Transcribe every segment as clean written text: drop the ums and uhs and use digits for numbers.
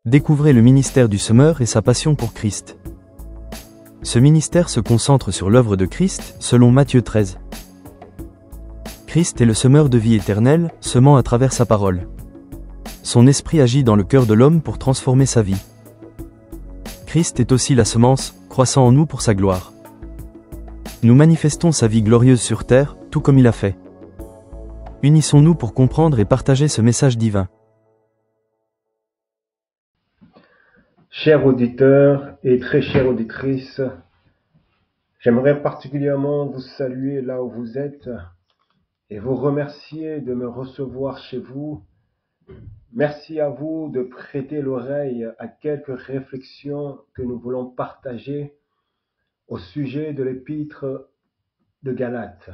Découvrez le ministère du semeur et sa passion pour Christ. Ce ministère se concentre sur l'œuvre de Christ, selon Matthieu 13. Christ est le semeur de vie éternelle, semant à travers sa parole. Son esprit agit dans le cœur de l'homme pour transformer sa vie. Christ est aussi la semence, croissant en nous pour sa gloire. Nous manifestons sa vie glorieuse sur terre, tout comme il a fait. Unissons-nous pour comprendre et partager ce message divin. Chers auditeurs et très chères auditrices, j'aimerais particulièrement vous saluer là où vous êtes et vous remercier de me recevoir chez vous. Merci à vous de prêter l'oreille à quelques réflexions que nous voulons partager au sujet de l'épître de Galates.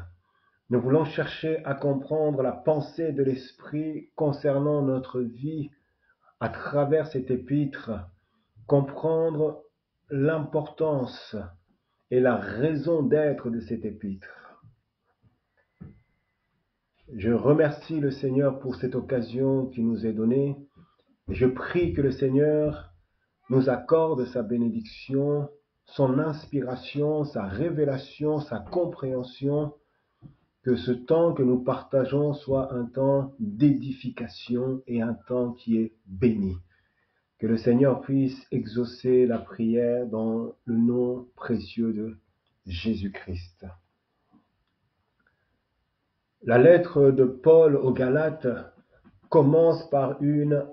Nous voulons chercher à comprendre la pensée de l'Esprit concernant notre vie à travers cette épître, comprendre l'importance et la raison d'être de cette épître. Je remercie le Seigneur pour cette occasion qui nous est donnée et je prie que le Seigneur nous accorde sa bénédiction, son inspiration, sa révélation, sa compréhension, que ce temps que nous partageons soit un temps d'édification et un temps qui est béni. Que le Seigneur puisse exaucer la prière dans le nom précieux de Jésus-Christ. La lettre de Paul aux Galates commence par une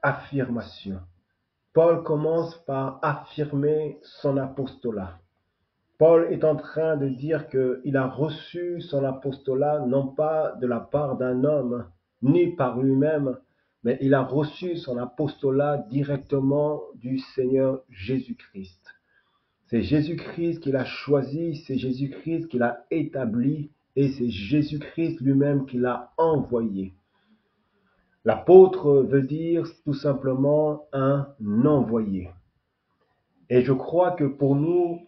affirmation. Paul commence par affirmer son apostolat. Paul est en train de dire qu'il a reçu son apostolat non pas de la part d'un homme, ni par lui-même, mais il a reçu son apostolat directement du Seigneur Jésus-Christ. C'est Jésus-Christ qu'il a choisi, c'est Jésus-Christ qu'il a établi et c'est Jésus-Christ lui-même qui l'a envoyé. L'apôtre veut dire tout simplement un envoyé. Et je crois que pour nous,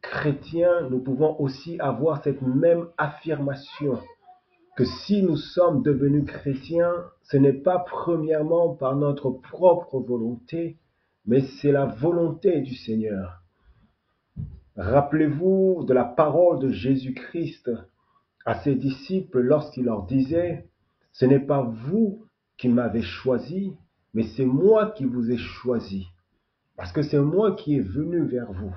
chrétiens, nous pouvons aussi avoir cette même affirmation que si nous sommes devenus chrétiens, ce n'est pas premièrement par notre propre volonté, mais c'est la volonté du Seigneur. Rappelez-vous de la parole de Jésus-Christ à ses disciples lorsqu'il leur disait « Ce n'est pas vous qui m'avez choisi, mais c'est moi qui vous ai choisi, parce que c'est moi qui est venu vers vous. »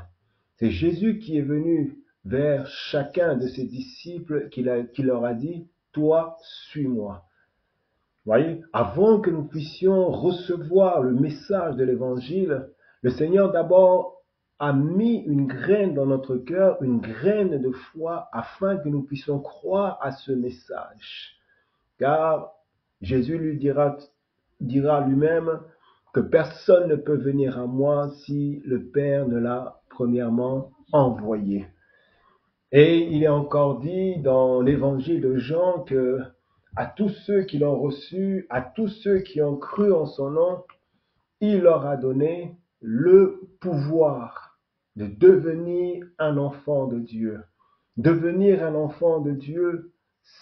C'est Jésus qui est venu vers chacun de ses disciples qui leur a dit « Toi, suis-moi ». Voyez, avant que nous puissions recevoir le message de l'Évangile, le Seigneur d'abord a mis une graine dans notre cœur, une graine de foi, afin que nous puissions croire à ce message. Car Jésus lui dira lui-même que personne ne peut venir à moi si le Père ne l'a premièrement envoyé. Et il est encore dit dans l'évangile de Jean que à tous ceux qui l'ont reçu, à tous ceux qui ont cru en son nom, il leur a donné le pouvoir de devenir un enfant de Dieu. Devenir un enfant de Dieu,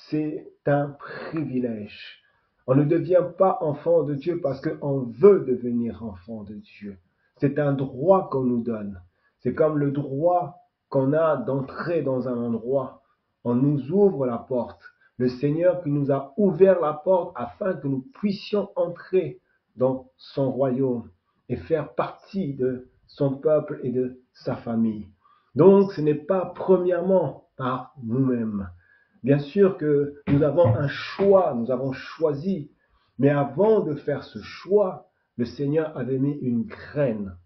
c'est un privilège. On ne devient pas enfant de Dieu parce qu'on veut devenir enfant de Dieu. C'est un droit qu'on nous donne. C'est comme le droit qu'on a d'entrer dans un endroit. On nous ouvre la porte. Le Seigneur qui nous a ouvert la porte afin que nous puissions entrer dans son royaume et faire partie de son peuple et de sa famille. Donc ce n'est pas premièrement par nous-mêmes. Bien sûr que nous avons un choix, nous avons choisi, mais avant de faire ce choix, le Seigneur avait mis une graine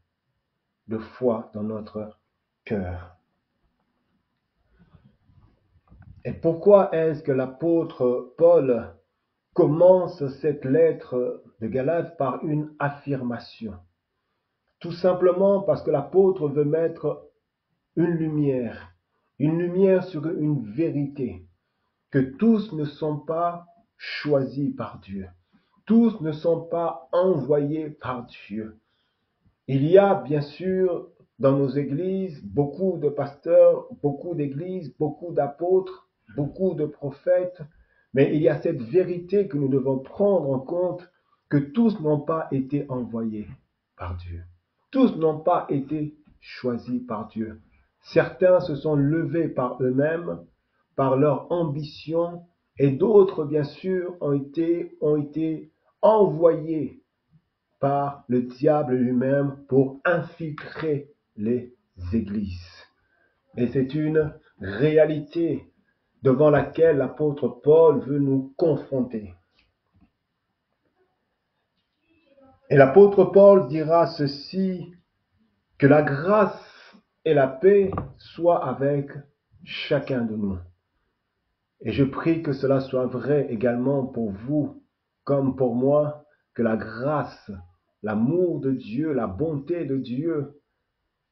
de foi dans notre cœur. Et pourquoi est-ce que l'apôtre Paul commence cette lettre de Galates par une affirmation? Tout simplement parce que l'apôtre veut mettre une lumière sur une vérité, que tous ne sont pas choisis par Dieu. Tous ne sont pas envoyés par Dieu. Il y a bien sûr dans nos églises beaucoup de pasteurs, beaucoup d'églises, beaucoup d'apôtres, beaucoup de prophètes, mais il y a cette vérité que nous devons prendre en compte, que tous n'ont pas été envoyés par Dieu. Tous n'ont pas été choisis par Dieu. Certains se sont levés par eux-mêmes, par leur ambition, et d'autres, bien sûr, ont été envoyés par le diable lui-même pour infiltrer les églises. Et c'est une réalité devant laquelle l'apôtre Paul veut nous confronter. Et l'apôtre Paul dira ceci, que la grâce et la paix soient avec chacun de nous. Et je prie que cela soit vrai également pour vous, comme pour moi, que la grâce, l'amour de Dieu, la bonté de Dieu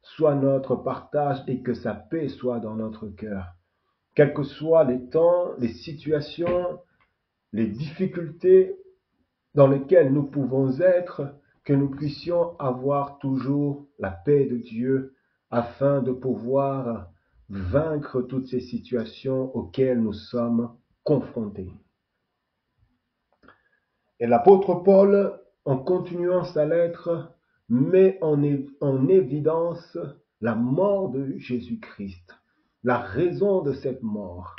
soit notre partage et que sa paix soit dans notre cœur. Quels que soient les temps, les situations, les difficultés dans lesquelles nous pouvons être, que nous puissions avoir toujours la paix de Dieu afin de pouvoir vaincre toutes ces situations auxquelles nous sommes confrontés. Et l'apôtre Paul, en continuant sa lettre, met en évidence la mort de Jésus-Christ, la raison de cette mort,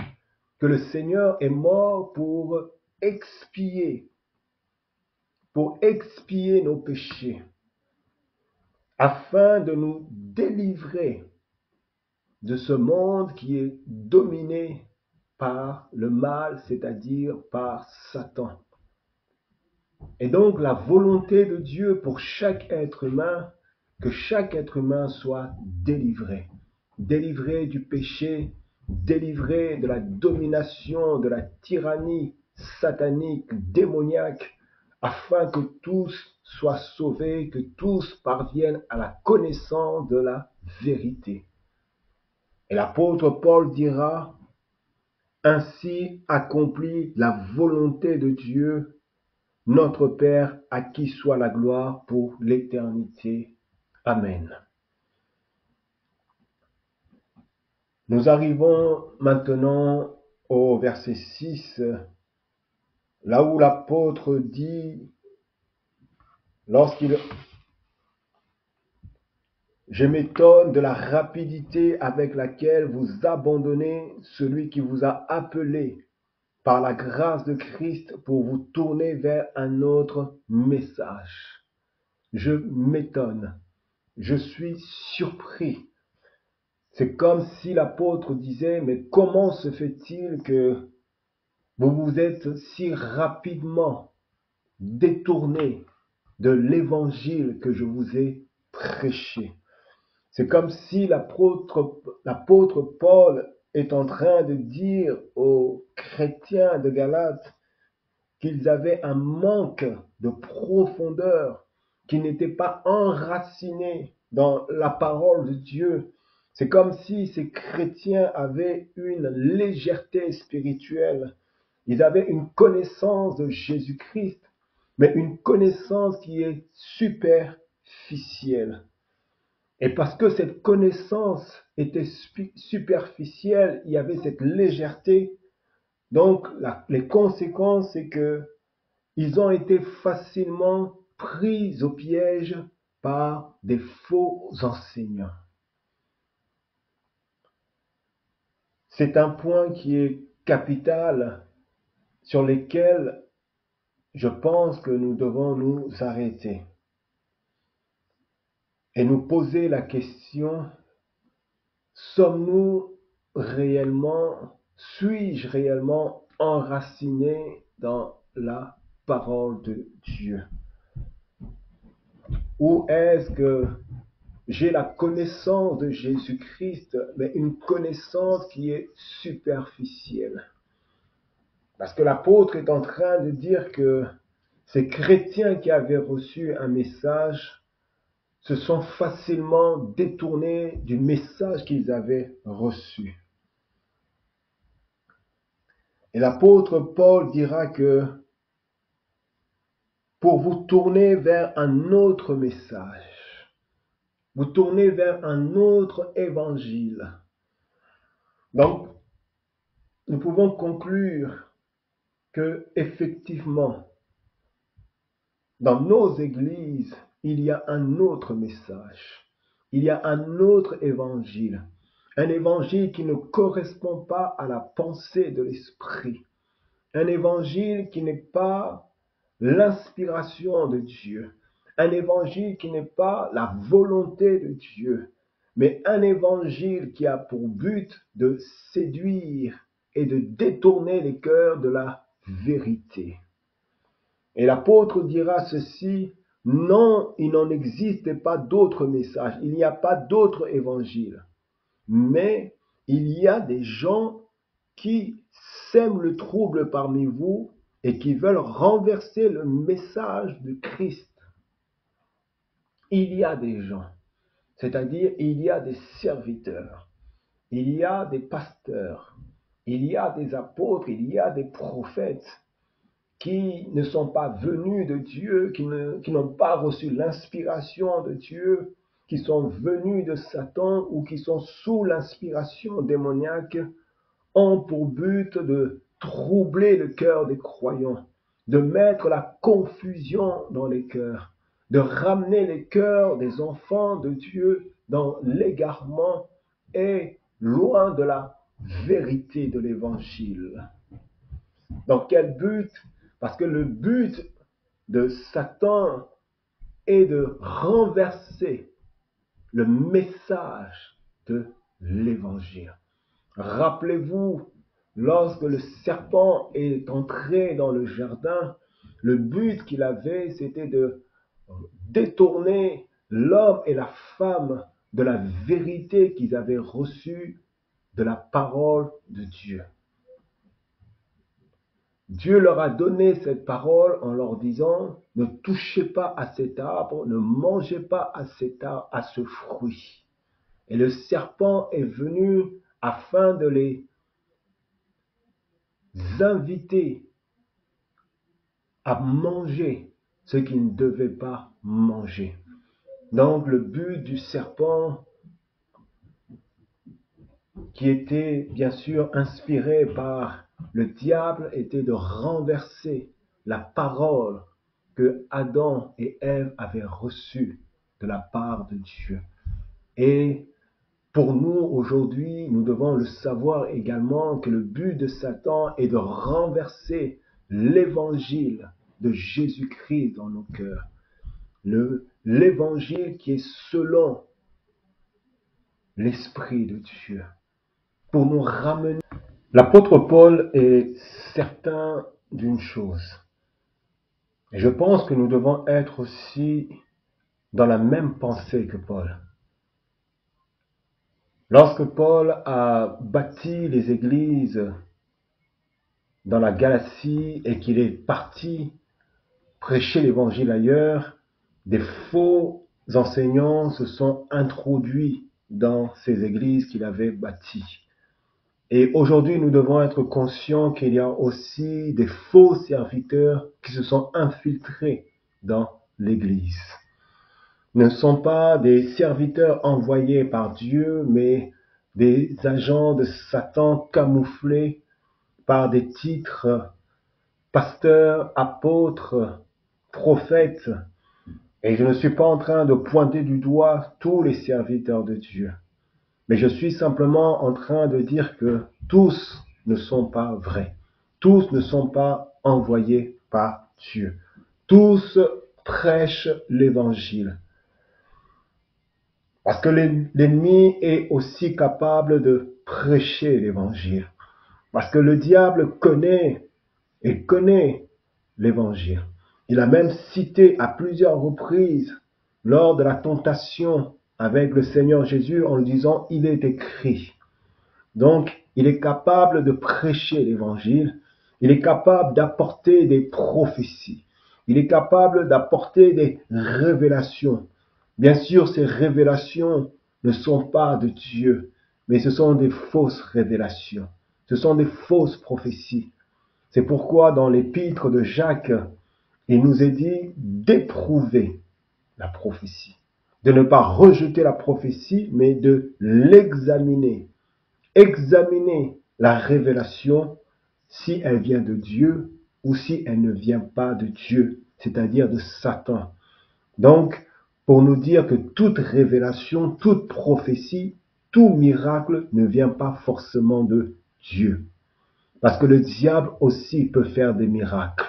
que le Seigneur est mort pour expier nos péchés, afin de nous délivrer de ce monde qui est dominé par le mal, c'est-à-dire par Satan. Et donc la volonté de Dieu pour chaque être humain, que chaque être humain soit délivré. Délivré du péché, délivré de la domination, de la tyrannie satanique, démoniaque, afin que tous soient sauvés, que tous parviennent à la connaissance de la vérité. Et l'apôtre Paul dira, ainsi accomplit la volonté de Dieu, notre Père, à qui soit la gloire pour l'éternité. Amen. Nous arrivons maintenant au verset 6, là où l'apôtre dit, je m'étonne de la rapidité avec laquelle vous abandonnez celui qui vous a appelé par la grâce de Christ pour vous tourner vers un autre message. Je m'étonne, je suis surpris. C'est comme si l'apôtre disait, mais comment se fait-il que vous vous êtes si rapidement détourné de l'évangile que je vous ai prêché? C'est comme si l'apôtre Paul est en train de dire aux chrétiens de Galate qu'ils avaient un manque de profondeur, qu'ils n'étaient pas enracinés dans la parole de Dieu. C'est comme si ces chrétiens avaient une légèreté spirituelle. Ils avaient une connaissance de Jésus-Christ, mais une connaissance qui est superficielle. Et parce que cette connaissance était superficielle, il y avait cette légèreté. Donc, les conséquences, c'est que ils ont été facilement pris au piège par des faux enseignants. C'est un point qui est capital sur lequel je pense que nous devons nous arrêter et nous poser la question, suis-je réellement enraciné dans la parole de Dieu? Ou est-ce que j'ai la connaissance de Jésus-Christ, mais une connaissance qui est superficielle? Parce que l'apôtre est en train de dire que ces chrétiens qui avaient reçu un message se sont facilement détournés du message qu'ils avaient reçu. Et l'apôtre Paul dira que pour vous tourner vers un autre message, vous tournez vers un autre évangile. Donc, nous pouvons conclure que, effectivement, dans nos églises, il y a un autre message. Il y a un autre évangile. Un évangile qui ne correspond pas à la pensée de l'esprit. Un évangile qui n'est pas l'inspiration de Dieu. Un évangile qui n'est pas la volonté de Dieu. Mais un évangile qui a pour but de séduire et de détourner les cœurs de la vérité. Et l'apôtre dira ceci: non, il n'en existe pas d'autre message, il n'y a pas d'autre évangile. Mais il y a des gens qui sèment le trouble parmi vous et qui veulent renverser le message de Christ. Il y a des gens, c'est-à-dire il y a des serviteurs, il y a des pasteurs, il y a des apôtres, il y a des prophètes qui ne sont pas venus de Dieu, qui n'ont pas reçu l'inspiration de Dieu, qui sont venus de Satan ou qui sont sous l'inspiration démoniaque, ont pour but de troubler le cœur des croyants, de mettre la confusion dans les cœurs, de ramener les cœurs des enfants de Dieu dans l'égarement et loin de la vérité de l'Évangile. Dans quel but? Parce que le but de Satan est de renverser le message de l'Évangile. Rappelez-vous, lorsque le serpent est entré dans le jardin, le but qu'il avait, c'était de détourner l'homme et la femme de la vérité qu'ils avaient reçue de la parole de Dieu. Dieu leur a donné cette parole en leur disant: ne touchez pas à cet arbre, ne mangez pas à cet arbre, à ce fruit. Et le serpent est venu afin de les inviter à manger ce qu'ils ne devaient pas manger. Donc le but du serpent, qui était bien sûr inspiré par le diable, était de renverser la parole que Adam et Ève avaient reçue de la part de Dieu. Et pour nous, aujourd'hui, nous devons le savoir également que le but de Satan est de renverser l'évangile de Jésus-Christ dans nos cœurs. L'évangile qui est selon l'Esprit de Dieu. Pour nous ramener. L'apôtre Paul est certain d'une chose. Et je pense que nous devons être aussi dans la même pensée que Paul. Lorsque Paul a bâti les églises dans la Galatie et qu'il est parti prêcher l'évangile ailleurs, des faux enseignants se sont introduits dans ces églises qu'il avait bâties. Et aujourd'hui, nous devons être conscients qu'il y a aussi des faux serviteurs qui se sont infiltrés dans l'Église. Ne sont pas des serviteurs envoyés par Dieu, mais des agents de Satan camouflés par des titres pasteurs, apôtres, prophètes. Et je ne suis pas en train de pointer du doigt tous les serviteurs de Dieu. Mais je suis simplement en train de dire que tous ne sont pas vrais. Tous ne sont pas envoyés par Dieu. Tous prêchent l'évangile. Parce que l'ennemi est aussi capable de prêcher l'évangile. Parce que le diable connaît l'évangile. Il a même cité à plusieurs reprises lors de la tentation avec le Seigneur Jésus en lui disant « il est écrit ». Donc, il est capable de prêcher l'évangile, il est capable d'apporter des prophéties, il est capable d'apporter des révélations. Bien sûr, ces révélations ne sont pas de Dieu, mais ce sont des fausses révélations, ce sont des fausses prophéties. C'est pourquoi dans l'épître de Jacques, il nous est dit d'éprouver la prophétie. De ne pas rejeter la prophétie, mais de l'examiner. Examiner la révélation si elle vient de Dieu ou si elle ne vient pas de Dieu, c'est-à-dire de Satan. Donc, pour nous dire que toute révélation, toute prophétie, tout miracle ne vient pas forcément de Dieu. Parce que le diable aussi peut faire des miracles.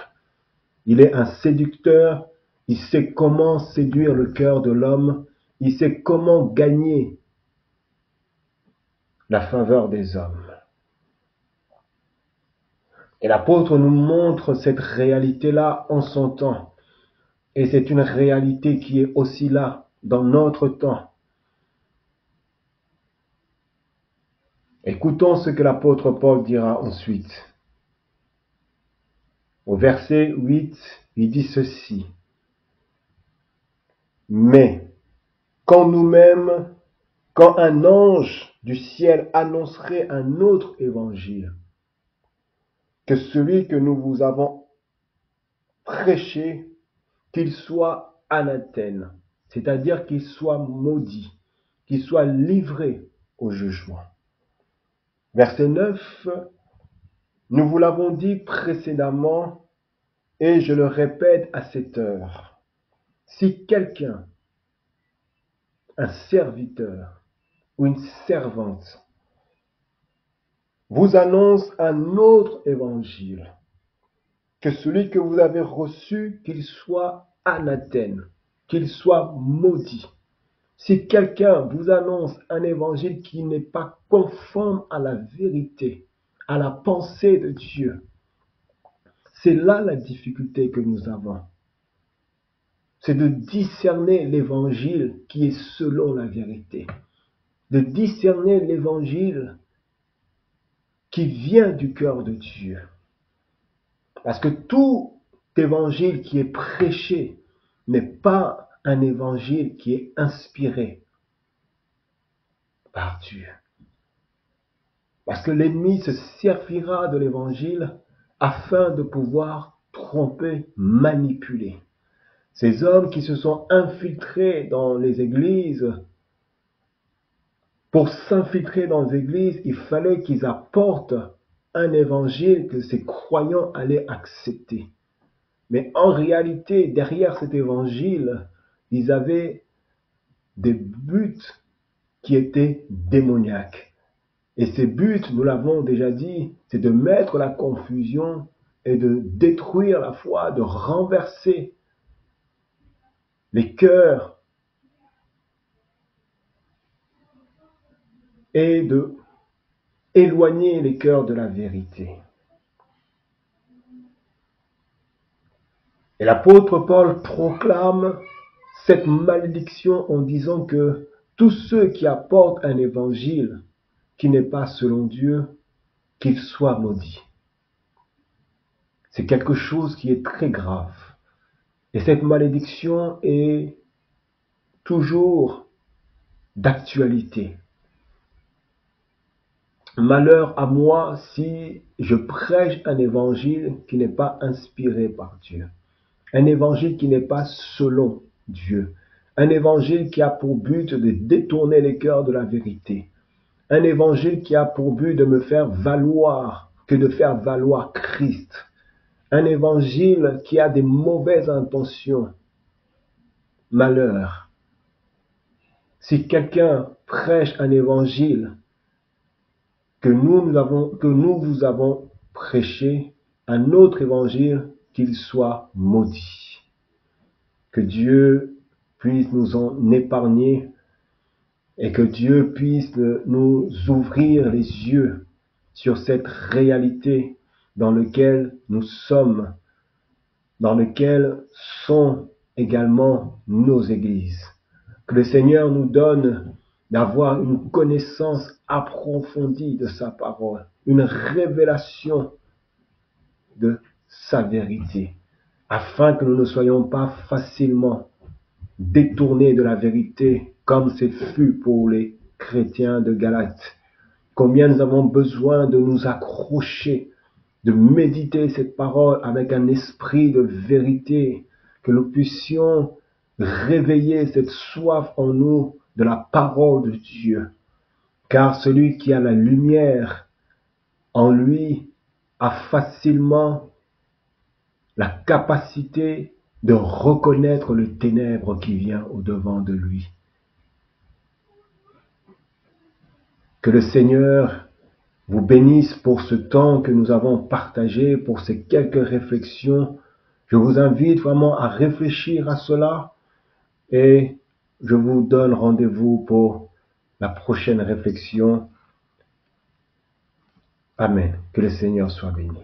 Il est un séducteur, il sait comment séduire le cœur de l'homme, il sait comment gagner la faveur des hommes. Et l'apôtre nous montre cette réalité-là en son temps. Et c'est une réalité qui est aussi là dans notre temps. Écoutons ce que l'apôtre Paul dira ensuite. Au verset 8, il dit ceci. Mais quand nous-mêmes, quand un ange du ciel annoncerait un autre évangile, que celui que nous vous avons prêché, qu'il soit anathème, c'est-à-dire qu'il soit maudit, qu'il soit livré au jugement. Verset 9, nous vous l'avons dit précédemment, et je le répète à cette heure. Si quelqu'un, un serviteur ou une servante, vous annonce un autre évangile que celui que vous avez reçu, qu'il soit anathème, qu'il soit maudit. Si quelqu'un vous annonce un évangile qui n'est pas conforme à la vérité, à la pensée de Dieu, c'est là la difficulté que nous avons. C'est de discerner l'évangile qui est selon la vérité. De discerner l'évangile qui vient du cœur de Dieu. Parce que tout évangile qui est prêché n'est pas un évangile qui est inspiré par Dieu. Parce que l'ennemi se servira de l'évangile afin de pouvoir tromper, manipuler. Ces hommes qui se sont infiltrés dans les églises, pour s'infiltrer dans les églises, il fallait qu'ils apportent un évangile que ces croyants allaient accepter. Mais en réalité, derrière cet évangile, ils avaient des buts qui étaient démoniaques. Et ces buts, nous l'avons déjà dit, c'est de mettre la confusion et de détruire la foi, de renverser les cœurs et de éloigner les cœurs de la vérité. Et l'apôtre Paul proclame cette malédiction en disant que tous ceux qui apportent un évangile qui n'est pas selon Dieu, qu'ils soient maudits. C'est quelque chose qui est très grave. Et cette malédiction est toujours d'actualité. Malheur à moi si je prêche un évangile qui n'est pas inspiré par Dieu. Un évangile qui n'est pas selon Dieu. Un évangile qui a pour but de détourner les cœurs de la vérité. Un évangile qui a pour but de me faire valoir, que de faire valoir Christ. Un évangile qui a des mauvaises intentions. Malheur. Si quelqu'un prêche un évangile que nous vous avons prêché, un autre évangile, qu'il soit maudit. Que Dieu puisse nous en épargner et que Dieu puisse nous ouvrir les yeux sur cette réalité dans laquelle nous sommes, dans laquelle sont également nos églises. Que le Seigneur nous donne d'avoir une connaissance approfondie de sa parole, une révélation de sa vérité, afin que nous ne soyons pas facilement détournés de la vérité, comme ce fut pour les chrétiens de Galate. Combien nous avons besoin de nous accrocher, de méditer cette parole avec un esprit de vérité, que nous puissions réveiller cette soif en nous de la parole de Dieu. Car celui qui a la lumière en lui a facilement la capacité de reconnaître le ténèbre qui vient au-devant de lui. Que le Seigneur vous bénisse pour ce temps que nous avons partagé, pour ces quelques réflexions. Je vous invite vraiment à réfléchir à cela et je vous donne rendez-vous pour la prochaine réflexion. Amen. Que le Seigneur soit béni.